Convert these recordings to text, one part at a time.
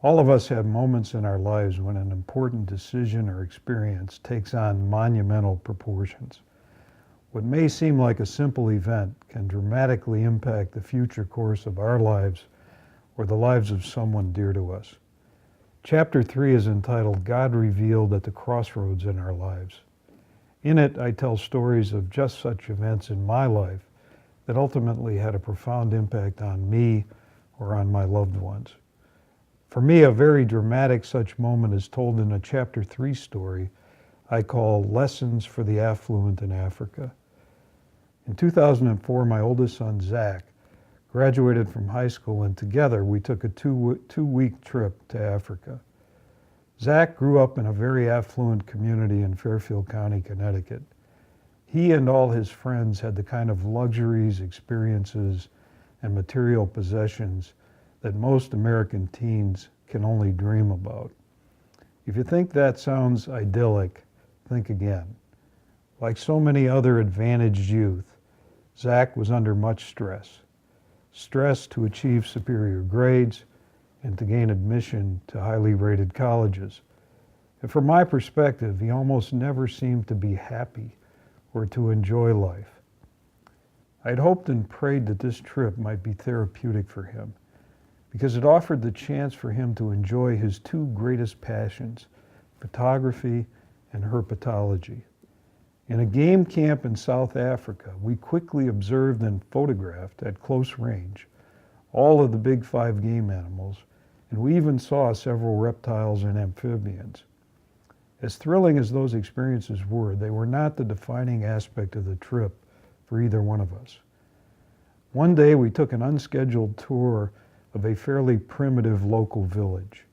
All of us have moments in our lives when an important decision or experience takes on monumental proportions. What may seem like a simple event can dramatically impact the future course of our lives or the lives of someone dear to us. Chapter 3 is entitled God Revealed at the Crossroads in Our Lives. In it, I tell stories of just such events in my life that ultimately had a profound impact on me or on my loved ones. For me, a very dramatic such moment is told in a Chapter 3 story I call Lessons for the Affluent in Africa. In 2004, my oldest son, Zach, graduated from high school, and together we took a two-week trip to Africa. Zach grew up in a very affluent community in Fairfield County, Connecticut. He and all his friends had the kind of luxuries, experiences, and material possessions that most American teens can only dream about. If you think that sounds idyllic, think again. Like so many other advantaged youth, Zach was under much stress. Stress to achieve superior grades and to gain admission to highly rated colleges. And from my perspective, he almost never seemed to be happy or to enjoy life. I'd hoped and prayed that this trip might be therapeutic for him, because it offered the chance for him to enjoy his two greatest passions, photography and herpetology. In a game camp in South Africa, we quickly observed and photographed at close range all of the big five game animals, and we even saw several reptiles and amphibians. As thrilling as those experiences were, they were not the defining aspect of the trip for either one of us. One day we took an unscheduled tour of a fairly primitive local village.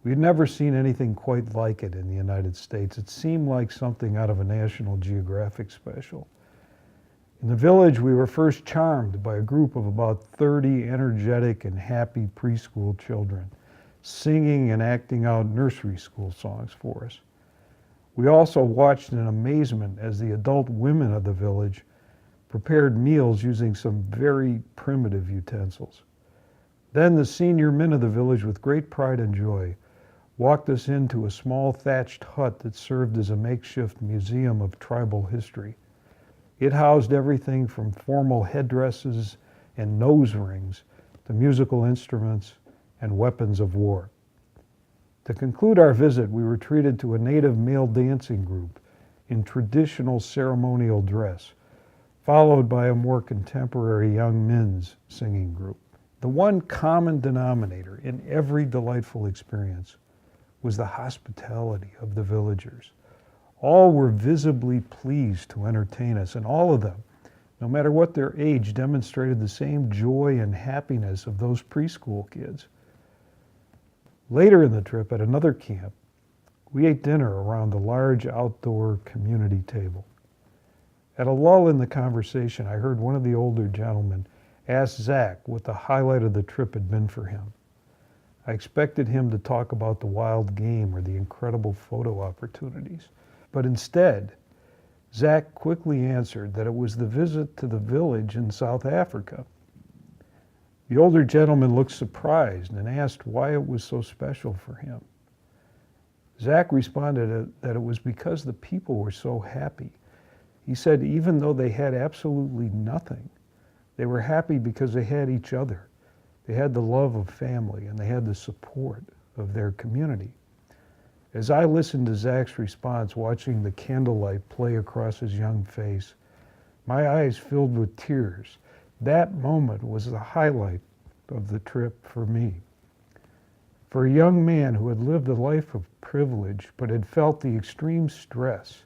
We had never seen anything quite like it in the United States. It seemed like something out of a National Geographic special. In the village, we were first charmed by a group of about 30 energetic and happy preschool children, singing and acting out nursery school songs for us. We also watched in amazement as the adult women of the village prepared meals using some very primitive utensils. Then the senior men of the village, with great pride and joy, walked us into a small thatched hut that served as a makeshift museum of tribal history. It housed everything from formal headdresses and nose rings to musical instruments and weapons of war. To conclude our visit, we were treated to a native male dancing group in traditional ceremonial dress, followed by a more contemporary young men's singing group. The one common denominator in every delightful experience was the hospitality of the villagers. All were visibly pleased to entertain us, and all of them, no matter what their age, demonstrated the same joy and happiness of those preschool kids. Later in the trip, at another camp, we ate dinner around the large outdoor community table. At a lull in the conversation, I heard one of the older gentlemen ask Zach what the highlight of the trip had been for him. I expected him to talk about the wild game or the incredible photo opportunities. But instead, Zach quickly answered that it was the visit to the village in South Africa. The older gentleman looked surprised and asked why it was so special for him. Zach responded that it was because the people were so happy. He said even though they had absolutely nothing, they were happy because they had each other. They had the love of family, and they had the support of their community. As I listened to Zach's response, watching the candlelight play across his young face, my eyes filled with tears. That moment was the highlight of the trip for me. For a young man who had lived a life of privilege but had felt the extreme stress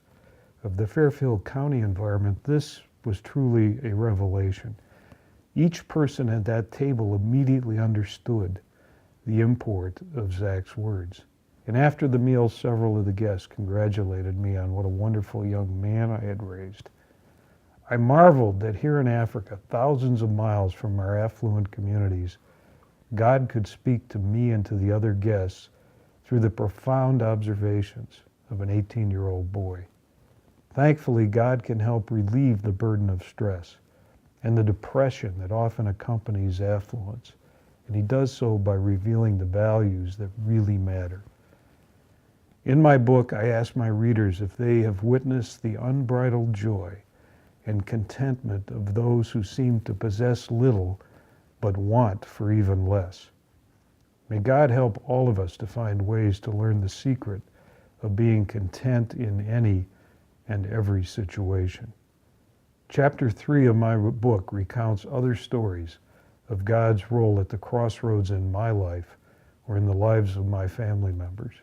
of the Fairfield County environment, this was truly a revelation. Each person at that table immediately understood the import of Zach's words. And after the meal, several of the guests congratulated me on what a wonderful young man I had raised. I marveled that here in Africa, thousands of miles from our affluent communities, God could speak to me and to the other guests through the profound observations of an 18-year-old boy. Thankfully, God can help relieve the burden of stress and the depression that often accompanies affluence, and he does so by revealing the values that really matter. In my book, I ask my readers if they have witnessed the unbridled joy and contentment of those who seem to possess little but want for even less. May God help all of us to find ways to learn the secret of being content in any and every situation. Chapter 3 of my book recounts other stories of God's role at the crossroads in my life or in the lives of my family members.